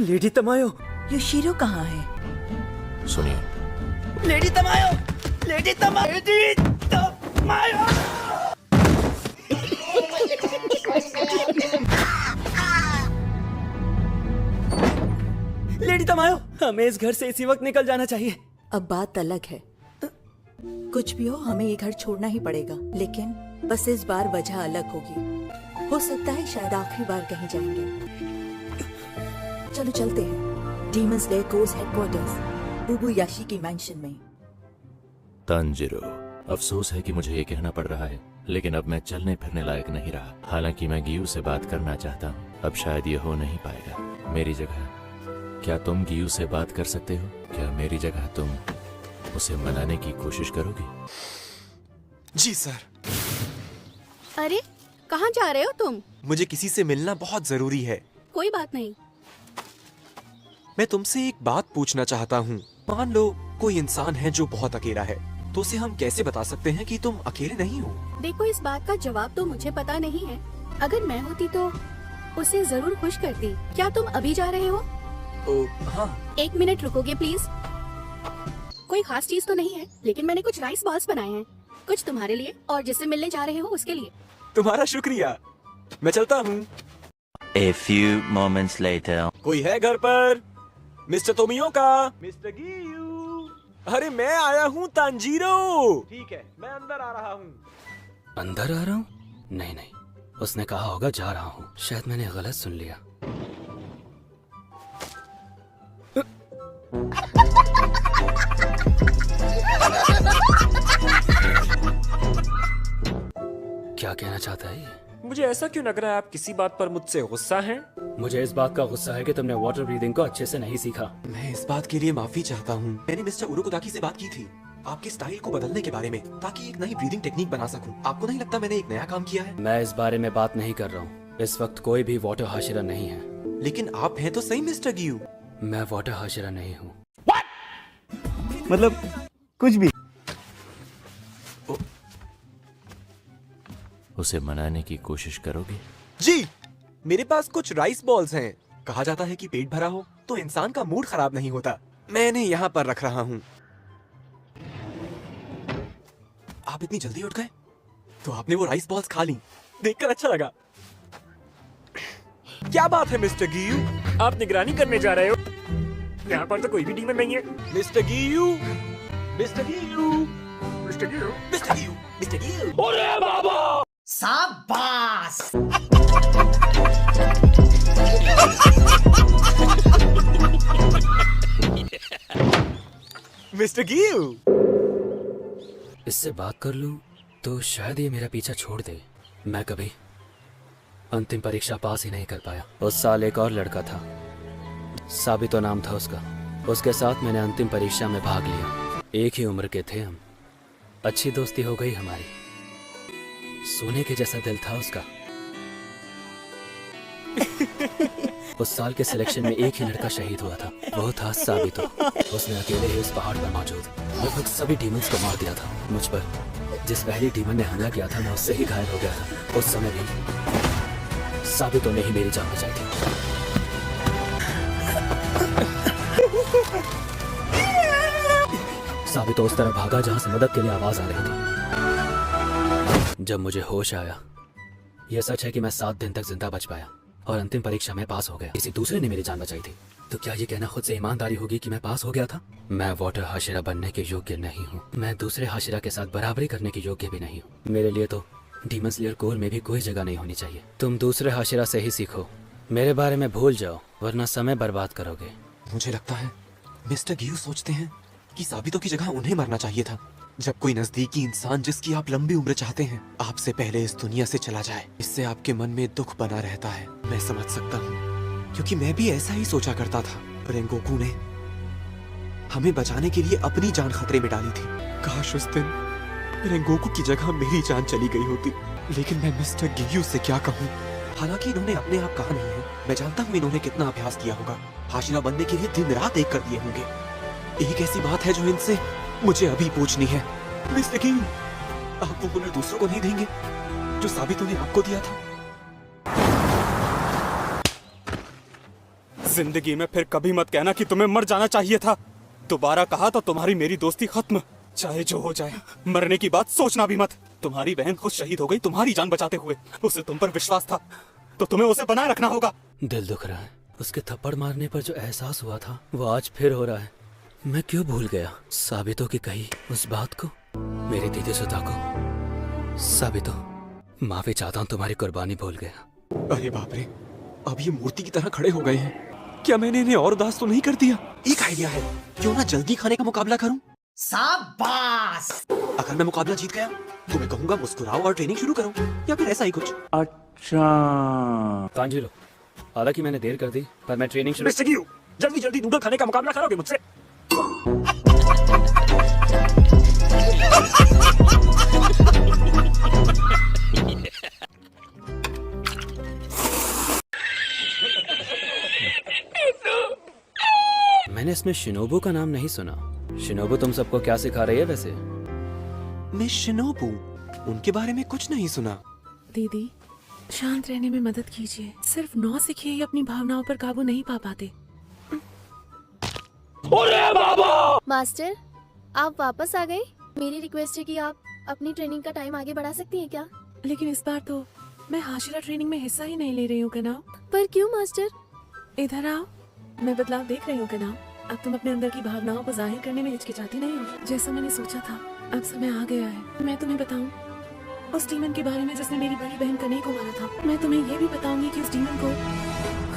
Lady तमायो। Yoshiro कहाँ है? सुनिए, लेडी तमायो, लेडी तमायो, लेडी तमायो। लेडी तमायो, हमें इस घर से इसी वक्त निकल जाना चाहिए। अब बात अलग है। कुछ भी हो, हमें ये घर छोड़ना ही पड़ेगा, लेकिन बस इस बार वजह अलग होगी। हो सकता है शायद आखिरी बार कहीं जाएंगे। चलो चलते हैं डीमन स्लेयर कोर्स हेडक्वार्टर्स, उबुयाशी की मैंशन में। तांजिरो, अफसोस है कि मुझे ये कहना पड़ रहा है, लेकिन अब मैं चलने फिरने लायक नहीं रहा। हालांकि मैं गियू से बात करना चाहता हूँ, अब शायद ये हो नहीं पाएगा। मेरी जगह क्या तुम गियू से बात कर सकते हो? क्या मेरी जगह तुम उसे मनाने की कोशिश करोगी? जी सर। अरे कहाँ जा रहे हो तुम? मुझे किसी से मिलना बहुत जरूरी है। कोई बात नहीं। मैं तुमसे एक बात पूछना चाहता हूँ। मान लो कोई इंसान है जो बहुत अकेला है, तो उसे हम कैसे बता सकते हैं कि तुम अकेले नहीं हो? देखो, इस बात का जवाब तो मुझे पता नहीं है। अगर मैं होती तो उसे जरूर खुश करती। क्या तुम अभी जा रहे हो? हाँ। 1 मिनट रुकोगे प्लीज? कोई खास चीज तो नहीं है, लेकिन मैंने कुछ राइस बॉल्स बनाए हैं, कुछ तुम्हारे लिए और जिससे मिलने जा रहे हो उसके लिए। तुम्हारा शुक्रिया, मैं चलता हूँ। A few moments later. कोई है घर पर? Mister Tomioka? Mister Giyu? अरे मैं आया हूँ तांजीरो। ठीक है, मैं अंदर आ रहा हूँ। अंदर आ रहा हूँ? नहीं नहीं, उसने कहा होगा जा रहा हूँ। शायद मैंने गलत सुन लिया। क्या कहना चाहता है ये? मुझे ऐसा क्यों लग रहा है आप किसी बात पर मुझसे गुस्सा हैं? मुझे इस बात का गुस्सा है कि तुमने वाटर ब्रीदिंग को अच्छे से नहीं सीखा। मैं इस बात के लिए माफी चाहता हूँ। मैंने मिस्टर उरुकोदाकी से बात की थी आपके स्टाइल को बदलने के बारे में, ताकि एक नई ब्रीदिंग टेक्निक बना सकूं। आपको नहीं लगता मैंने एक नया काम किया है? मैं इस बारे में बात नहीं कर रहा हूँ। इस वक्त कोई भी वाटर हाशिरा नहीं है। लेकिन आप हैं तो सही मिस्टर गियू। मैं वाटर हाशिरा नहीं हूँ। मतलब कुछ भी। उसे मनाने की कोशिश करोगे? जी, मेरे पास कुछ राइस बॉल्स हैं। कहा जाता है कि पेट भरा हो तो इंसान का मूड खराब नहीं होता। मैंने यहाँ पर रख रहा हूँ। आप इतनी जल्दी उठ गए? तो आपने वो राइस बॉल्स खा ली, देखकर अच्छा लगा। क्या बात है मिस्टर गियू, आप निगरानी करने जा रहे हो? यहाँ पर तो कोई भी डीमन नहीं है। Mister Giyu, mister Giyu, mister Giyu, mister Giyu, mister Giyu. अरे बाबा! शाबाश। मिस्टर गियू, इससे बात कर लूं तो शायद ये मेरा पीछा छोड़ दे। मैं कभी अंतिम परीक्षा पास ही नहीं कर पाया। उस साल एक और लड़का था, साबितो नाम था उसका। उसके साथ मैंने अंतिम परीक्षा में भाग लिया। एक ही उम्र के थे हम। अच्छी दोस्ती हो गई हमारी। सोने के जैसा दिल था उसका। उस साल के सिलेक्शन में एक ही लड़का शहीद हुआ था, वो था साबितो। उसने अकेले ही उस पहाड़ पर मौजूद लगभग सभी डीमंस को मार दिया था। मुझ पर जिस पहले डीमन ने हमला किया था, मैं उससे ही घायल हो गया था। उस समय भी साबितो ने ही मेरी जान बचाई थी। साबितो उस तरफ भागा जहां से मदद के लिए आवाज आ रही थी। जब मुझे होश आया, यह सच है कि मैं 7 दिन तक जिंदा बच पाया और अंतिम परीक्षा में पास हो गया। किसी दूसरे ने मेरी जान बचाई थी। तो क्या ये कहना खुद से ईमानदारी होगी कि मैं पास हो गया था? मैं वाटर हाशिरा बनने के योग्य नहीं हूँ। मैं दूसरे हाशिरा के साथ बराबरी करने के योग्य भी नहीं हूँ। मेरे लिए तो डीमन स्लेयर कोर में भी कोई जगह नहीं होनी चाहिए। तुम दूसरे हाशिरा से ही सीखो, मेरे बारे में भूल जाओ, वरना समय बर्बाद करोगे। मुझे लगता है मिस्टर गियू सोचते हैं कि साबितो की जगह उन्हें मरना चाहिए था। जब कोई नजदीकी इंसान जिसकी आप लंबी उम्र चाहते हैं आपसे पहले इस दुनिया से चला जाए, इससे आपके मन में दुख बना रहता है। मैं समझ सकता हूँ, क्योंकि मैं भी ऐसा ही सोचा करता था। रेंगोकू ने हमें बचाने के लिए अपनी जान खतरे में डाली थी। काश उस दिन रेंगोकू की जगह मेरी जान चली गई होती। लेकिन मैं मिस्टर गियू से क्या कहूँ? हालांकि इन्होंने अपने आप कहा नहीं है, मैं जानता हूँ इन्होंने कितना अभ्यास किया होगा। हाशिरा बनने के लिए दिन रात एक कर दिए होंगे। एक ऐसी बात है जो इनसे मुझे अभी पूछनी है। मिस्टर गियू, आप वो हुनर दूसरों को नहीं देंगे जो साबितो ने आपको दिया था? जिंदगी में फिर कभी मत कहना कि तुम्हें मर जाना चाहिए था। दोबारा कहा तो तुम्हारी मेरी दोस्ती खत्म, चाहे जो हो जाए। मरने की बात सोचना भी मत। तुम्हारी बहन खुद शहीद हो गई तुम्हारी जान बचाते हुए। उसे तुम पर विश्वास था तो तुम्हें उसे बनाए रखना होगा। दिल दुख रहा है। उसके थप्पड़ मारने पर जो एहसास हुआ था वो आज फिर हो रहा है। मैं क्यों भूल गया साबितों की कही उस बात को, मेरी दीदी सुधा को। साबितों, माफी चाहता हूँ, तुम्हारी कुर्बानी भूल गया। अरे बाप रे, अब ये मूर्ति की तरह खड़े हो गए हैं। क्या मैंने इन्हें और उदास तो नहीं कर दिया? एक आइडिया है, क्यों ना जल्दी खाने का मुकाबला करूं? शाबाश। अगर मैं मुकाबला जीत गया तो मैं कहूंगा मुस्कुराओ और ट्रेनिंग शुरू करो, या फिर ऐसा ही कुछ। अच्छा, तांजीरो, हालांकि मैंने देर कर दी पर मैं ट्रेनिंग शुरू। मिस्टर गियू, जल्दी जल्दी नूडल खाने का मुकाबला करोगे मुझसे? मैंने इसमें शिनोबू का नाम नहीं सुना। शिनोबू तुम सबको क्या सिखा रही है वैसे? मैं शिनोबू, उनके बारे में कुछ नहीं सुना। दीदी, शांत रहने में मदद कीजिए। सिर्फ 9 सीखिए ही अपनी भावनाओं पर काबू नहीं पा पाते। मास्टर, आप वापस आ गए। मेरी रिक्वेस्ट है कि आप अपनी ट्रेनिंग का टाइम आगे बढ़ा सकती हैं क्या? लेकिन इस बार तो मैं हाशिरा ट्रेनिंग में हिस्सा ही नहीं ले रही हूँ कनाव। पर क्यों मास्टर? इधर आओ, मैं बदलाव देख रही हूँ कनाव। अब तुम अपने अंदर की भावनाओं को जाहिर करने में हिचकिचाती नहीं हो। जैसा मैंने सोचा था, अब समय आ गया है। मैं तुम्हें बताऊं उस डीमन के बारे में जिसने मेरी बड़ी बहन कन्हई को मारा था। मैं तुम्हें ये भी बताऊंगी कि उस डीमन को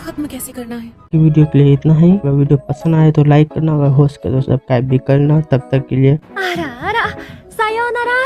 खत्म कैसे करना है। वीडियो के लिए इतना ही। अगर वीडियो पसंद आए तो लाइक करना, अगर हो सके तो सब्सक्राइब भी करना। तब तक के लिए आरा, सायोनारा।